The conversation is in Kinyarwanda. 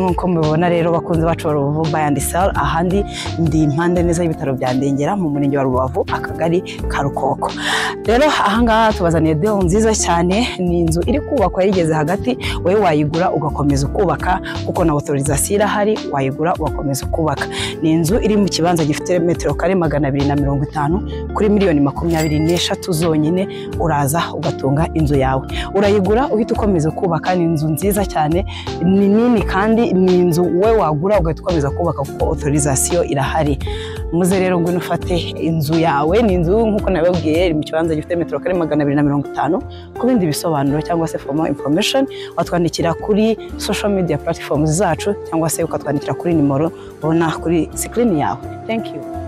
nkuko mubibona rero bakunze bacu Rubavu buy and sell, ahandi ndi impande neza y'ibitaro bya Ndengera mu murenge wa Rubavu akagari ka Rukoko. Rero ahangaha tubazaniye deal nziza cyane, ni inzu iri kubakwa yigeze hagati, wowe wayigura ugakomeza ukubaka kuko na authorization irahari, wayigura ugakomeza ukubaka. Ni inzu iri mu kibanza gifite metero kare 250 kuri miliyoni 23 zonyine, uraza ugatunga inzu yawe. Urayigura uhita ukomeza kubaka, ni inzu nziza cyane, ni nini kandi ni inzu wowe wagura ugahita ukomeza kubaka kuko authorization irahari. Muze rero ngwino ufate inzu yawe, ni inzu nkuko nababwiye iri mu kibanza gifite metero kare 250. Ku bindi bisobanuro cyangwa se for more information watwandikira kuri social media platforms zacu cyangwa se ukatwandikira kuri nimero ubona kuri screen yawe. Thank you.